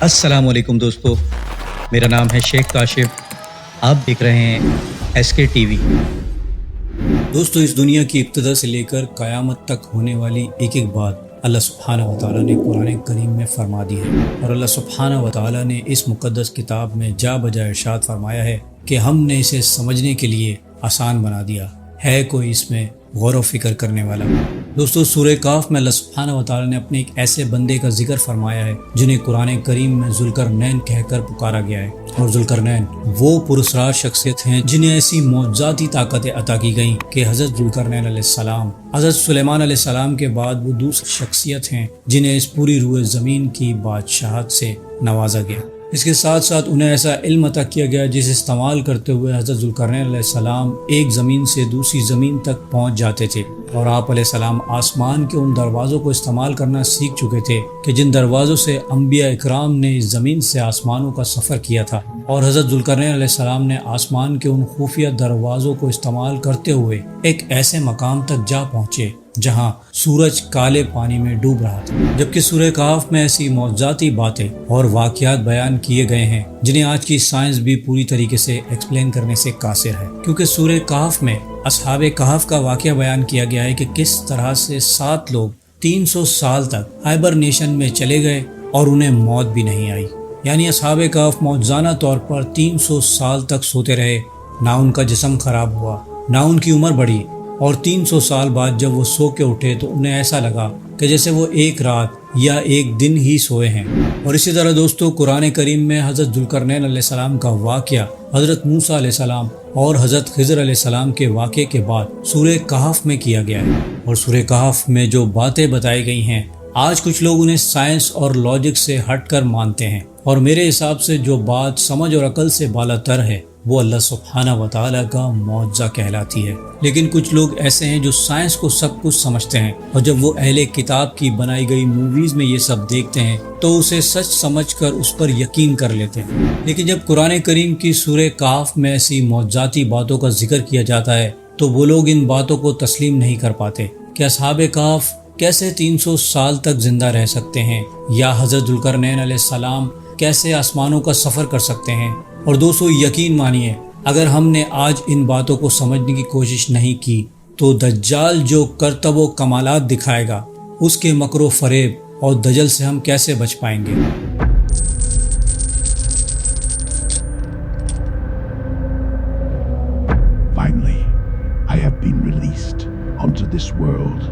السلام علیکم دوستو، میرا نام ہے شیخ کاشف۔ آپ دیکھ رہے ہیں ایس کے ٹی وی۔ دوستو، اس دنیا کی ابتدا سے لے کر قیامت تک ہونے والی ایک ایک بات اللہ سبحانہ و تعالیٰ نے قرآن کریم میں فرما دی ہے، اور اللہ سبحانہ و تعالیٰ نے اس مقدس کتاب میں جا بجا ارشاد فرمایا ہے کہ ہم نے اسے سمجھنے کے لیے آسان بنا دیا ہے، کوئی اس میں غور و فکر کرنے والا۔ دوستو، سورہ کہف میں اللہ سبحانہ و تعالیٰ نے اپنے ایک ایسے بندے کا ذکر فرمایا ہے جنہیں قرآن کریم میں ذوالقرنین کہہ کر پکارا گیا ہے، اور ذوالقرنین وہ پراسرار شخصیت ہیں جنہیں ایسی معجزاتی طاقتیں عطا کی گئیں کہ حضرت ذوالقرنین علیہ السلام، حضرت سلیمان علیہ السلام کے بعد وہ دوسری شخصیت ہیں جنہیں اس پوری روئے زمین کی بادشاہت سے نوازا گیا۔ اس کے ساتھ ساتھ انہیں ایسا علم عطا کیا گیا جسے استعمال کرتے ہوئے حضرت ذوالقرنین علیہ السلام ایک زمین سے دوسری زمین تک پہنچ جاتے تھے، اور آپ علیہ السلام آسمان کے ان دروازوں کو استعمال کرنا سیکھ چکے تھے کہ جن دروازوں سے انبیاء اکرام نے اس زمین سے آسمانوں کا سفر کیا تھا، اور حضرت ذوالقرنین علیہ السلام نے آسمان کے ان خفیہ دروازوں کو استعمال کرتے ہوئے ایک ایسے مقام تک جا پہنچے جہاں سورج کالے پانی میں ڈوب رہا تھا۔ جبکہ سورہ کہف میں ایسی معجزاتی باتیں اور واقعات بیان کیے گئے ہیں جنہیں آج کی سائنس بھی پوری طریقے سے ایکسپلین کرنے سے قاصر ہے، کیونکہ سورہ کہف میں اصحاب کہف کا واقعہ بیان کیا گیا ہے کہ کس طرح سے 7 لوگ 300 سال تک ہائبرنیشن میں چلے گئے اور انہیں موت بھی نہیں آئی، یعنی اصحاب کہف معجزانہ طور پر 300 سال تک سوتے رہے، نہ ان کا جسم خراب ہوا، نہ ان کی عمر بڑھی، اور 300 سال بعد جب وہ سو کے اٹھے تو انہیں ایسا لگا کہ جیسے وہ ایک رات یا ایک دن ہی سوئے ہیں۔ اور اسی طرح دوستو، قرآن کریم میں حضرت ذوالقرنین علیہ السلام کا واقعہ حضرت موسیٰ علیہ السلام اور حضرت خضر علیہ السلام کے واقعے کے بعد سورہ کہف میں کیا گیا ہے، اور سورہ کہف میں جو باتیں بتائی گئی ہیں آج کچھ لوگ انہیں سائنس اور لاجک سے ہٹ کر مانتے ہیں، اور میرے حساب سے جو بات سمجھ اور عقل سے بالا تر ہے وہ اللہ سبحانہ و تعالیٰ کا معجزہ کہلاتی ہے۔ لیکن کچھ لوگ ایسے ہیں جو سائنس کو سب کچھ سمجھتے ہیں، اور جب وہ اہل کتاب کی بنائی گئی موویز میں یہ سب دیکھتے ہیں تو اسے سچ سمجھ کر اس پر یقین کر لیتے ہیں۔ لیکن جب قرآن کریم کی سورہ کہف میں ایسی معجزاتی باتوں کا ذکر کیا جاتا ہے تو وہ لوگ ان باتوں کو تسلیم نہیں کر پاتے کہ اصحاب کہف کیسے 300 سال تک زندہ رہ سکتے ہیں، یا حضرت ذوالقرنین علیہ السلام کیسے آسمانوں کا سفر کر سکتے ہیں۔ اور دوستو، یقین مانیے، اگر ہم نے آج ان باتوں کو سمجھنے کی کوشش نہیں کی تو دجال جو کرتب و کمالات دکھائے گا اس کے مکر و فریب اور دجل سے ہم کیسے بچ پائیں گے؟ Finally, I have been released onto this world.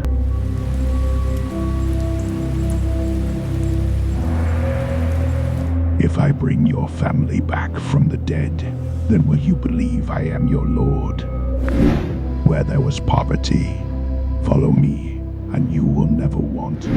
If I bring your family back from the dead, then will you believe I am your Lord? Where there was poverty, follow me, and you will never want.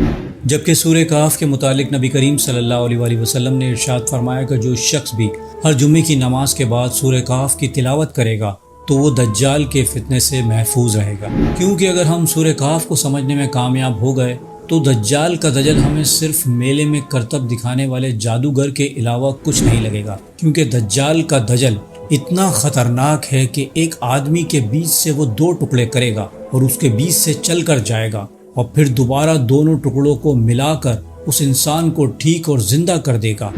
جبکہ سورہ کہف کے متعلق نبی کریم صلی اللہ علیہ وآلہ وسلم نے ارشاد فرمایا کہ جو شخص بھی ہر جمعے کی نماز کے بعد سورہ کہف کی تلاوت کرے گا تو وہ دجال کے فتنے سے محفوظ رہے گا، کیونکہ اگر ہم سورہ کہف کو سمجھنے میں کامیاب ہو گئے تو دجال کا دجل ہمیں صرف میلے میں کرتب دکھانے والے جادوگر کے علاوہ کچھ نہیں لگے گا، کیونکہ دجال کا دجل اتنا خطرناک ہے کہ ایک آدمی کے بیچ سے وہ 2 ٹکڑے کرے گا اور اس کے بیچ سے چل کر جائے گا، اور پھر دوبارہ دونوں ٹکڑوں کو ملا کر اس انسان کو ٹھیک اور زندہ کر دے گا۔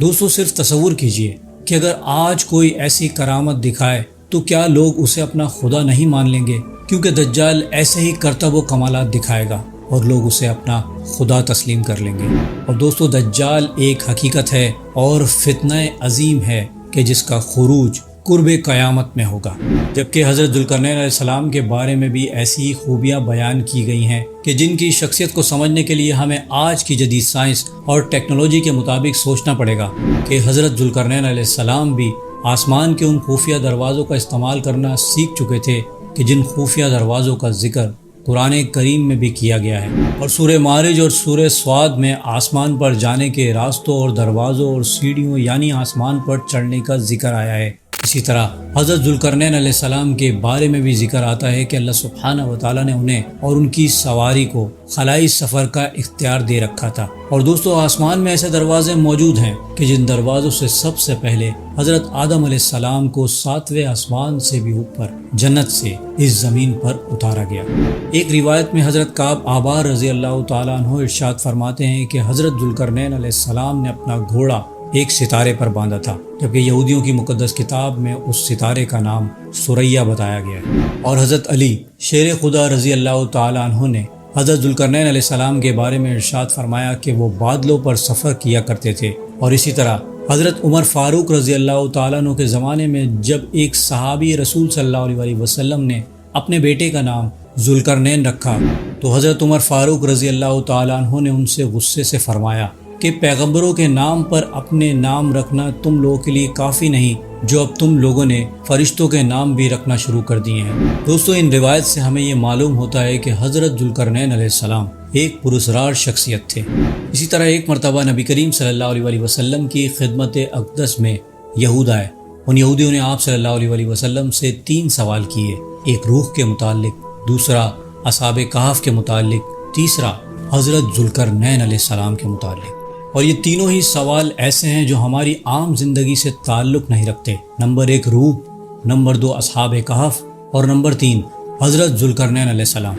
دوستو، صرف تصور کیجئے کہ اگر آج کوئی ایسی کرامت دکھائے تو کیا لوگ اسے اپنا خدا نہیں مان لیں گے؟ کیونکہ دجال ایسے ہی کرتب و کمالات دکھائے گا اور لوگ اسے اپنا خدا تسلیم کر لیں گے۔ اور دوستو، دجال ایک حقیقت ہے اور فتنہ عظیم ہے کہ جس کا خروج قرب قیامت میں ہوگا۔ جبکہ حضرت ذوالقرنین علیہ السلام کے بارے میں بھی ایسی خوبیاں بیان کی گئی ہیں کہ جن کی شخصیت کو سمجھنے کے لیے ہمیں آج کی جدید سائنس اور ٹیکنالوجی کے مطابق سوچنا پڑے گا کہ حضرت ذوالقرنین علیہ السلام بھی آسمان کے ان خفیہ دروازوں کا استعمال کرنا سیکھ چکے تھے کہ جن خفیہ دروازوں کا ذکر قرآن کریم میں بھی کیا گیا ہے، اور سورہ معارج اور سورہ صاد میں آسمان پر جانے کے راستوں اور دروازوں اور سیڑھیوں یعنی آسمان پر چڑھنے کا ذکر آیا ہے۔ اسی طرح حضرت ذوالقرنین علیہ السلام کے بارے میں بھی ذکر آتا ہے کہ اللہ سبحانہ و تعالیٰ نے انہیں اور ان کی سواری کو خلائی سفر کا اختیار دے رکھا تھا۔ اور دوستو، آسمان میں ایسے دروازے موجود ہیں کہ جن دروازوں سے سب سے پہلے حضرت آدم علیہ السلام کو 7ویں آسمان سے بھی اوپر جنت سے اس زمین پر اتارا گیا۔ ایک روایت میں حضرت کعب احبار رضی اللہ تعالیٰ عنہ ارشاد فرماتے ہیں کہ حضرت ذوالقرنین علیہ السلام نے اپنا گھوڑا ایک ستارے پر باندھا تھا، جبکہ یہودیوں کی مقدس کتاب میں اس ستارے کا نام سریا بتایا گیا ہے۔ اور حضرت علی شیر خدا رضی اللہ تعالیٰ عنہ نے حضرت ذوالقرنین علیہ السلام کے بارے میں ارشاد فرمایا کہ وہ بادلوں پر سفر کیا کرتے تھے۔ اور اسی طرح حضرت عمر فاروق رضی اللہ تعالیٰ عنہ کے زمانے میں جب ایک صحابی رسول صلی اللہ علیہ وسلم نے اپنے بیٹے کا نام ذوالقرنین رکھا تو حضرت عمر فاروق رضی اللہ تعالیٰ عنہ نے ان سے غصے سے فرمایا کہ پیغمبروں کے نام پر اپنے نام رکھنا تم لوگوں کے لیے کافی نہیں، جو اب تم لوگوں نے فرشتوں کے نام بھی رکھنا شروع کر دیے ہیں۔ دوستو، ان روایت سے ہمیں یہ معلوم ہوتا ہے کہ حضرت ذوالقرنین علیہ السلام ایک پراسرار شخصیت تھے۔ اسی طرح ایک مرتبہ نبی کریم صلی اللہ علیہ وسلم کی خدمت اقدس میں یہود آئے۔ ان یہودیوں نے آپ صلی اللہ علیہ وسلم سے 3 سوال کیے، ایک روح کے متعلق، دوسرا اصحاب کہف کے متعلق، تیسرا حضرت ذوالقرنین علیہ السلام کے متعلق۔ اور یہ تینوں ہی سوال ایسے ہیں جو ہماری عام زندگی سے تعلق نہیں رکھتے۔ نمبر 1 روح، نمبر 2 اصحاب کہف، اور نمبر 3 حضرت ذوالقرنین علیہ السلام۔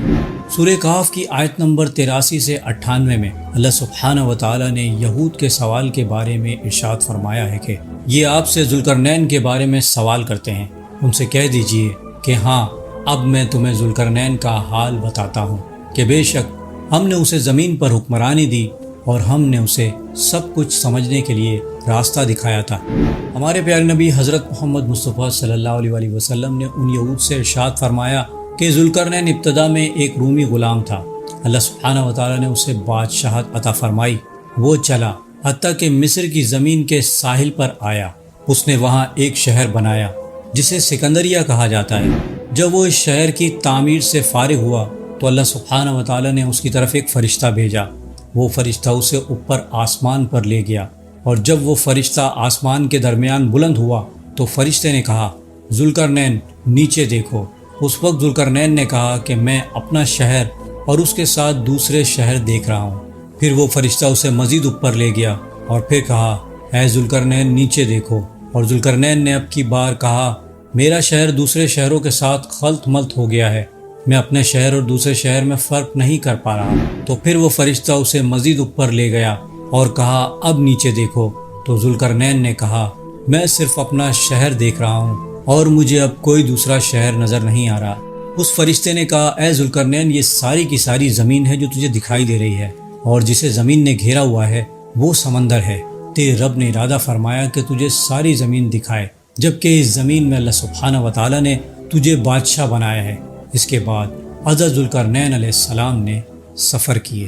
سورہ کہف کی آیت نمبر 83 سے 98 میں اللہ سبحانہ و تعالیٰ نے یہود کے سوال کے بارے میں ارشاد فرمایا ہے کہ یہ آپ سے ذوالقرنین کے بارے میں سوال کرتے ہیں، ان سے کہہ دیجئے کہ ہاں، اب میں تمہیں ذوالقرنین کا حال بتاتا ہوں کہ بے شک ہم نے اسے زمین پر حکمرانی دی اور ہم نے اسے سب کچھ سمجھنے کے لیے راستہ دکھایا تھا۔ ہمارے پیارے نبی حضرت محمد مصطفیٰ صلی اللہ علیہ وسلم نے ان یہود سے ارشاد فرمایا کہ ذوالقرنین ابتدا میں ایک رومی غلام تھا، اللہ سبحانہ و تعالیٰ نے اسے بادشاہت عطا فرمائی، وہ چلا حتیٰ کہ مصر کی زمین کے ساحل پر آیا، اس نے وہاں ایک شہر بنایا جسے سکندریہ کہا جاتا ہے۔ جب وہ اس شہر کی تعمیر سے فارغ ہوا تو اللہ سبحانہ و تعالیٰ نے اس کی طرف ایک فرشتہ بھیجا، وہ فرشتہ اسے اوپر آسمان پر لے گیا، اور جب وہ فرشتہ آسمان کے درمیان بلند ہوا تو فرشتے نے کہا ذوالقرنین نیچے دیکھو۔ اس وقت ذوالقرنین نے کہا کہ میں اپنا شہر اور اس کے ساتھ دوسرے شہر دیکھ رہا ہوں۔ پھر وہ فرشتہ اسے مزید اوپر لے گیا اور پھر کہا اے ذوالقرنین نیچے دیکھو، اور ذوالقرنین نے اب کی بار کہا میرا شہر دوسرے شہروں کے ساتھ خلط ملط ہو گیا ہے، میں اپنے شہر اور دوسرے شہر میں فرق نہیں کر پا رہا۔ تو پھر وہ فرشتہ اسے مزید اوپر لے گیا اور کہا اب نیچے دیکھو، تو ذوالقرنین نے کہا میں صرف اپنا شہر دیکھ رہا ہوں اور مجھے اب کوئی دوسرا شہر نظر نہیں آ رہا۔ اس فرشتے نے کہا اے ذوالقرنین، یہ ساری کی ساری زمین ہے جو تجھے دکھائی دے رہی ہے، اور جسے زمین نے گھیرا ہوا ہے وہ سمندر ہے۔ تیرے رب نے ارادہ فرمایا کہ تجھے ساری زمین دکھائے، جبکہ اس زمین میں اللہ سبحانہ و تعالیٰ نے تجھے بادشاہ بنایا ہے۔ اس کے بعد حضرت ذوالقرنین علیہ السلام نے سفر کیے۔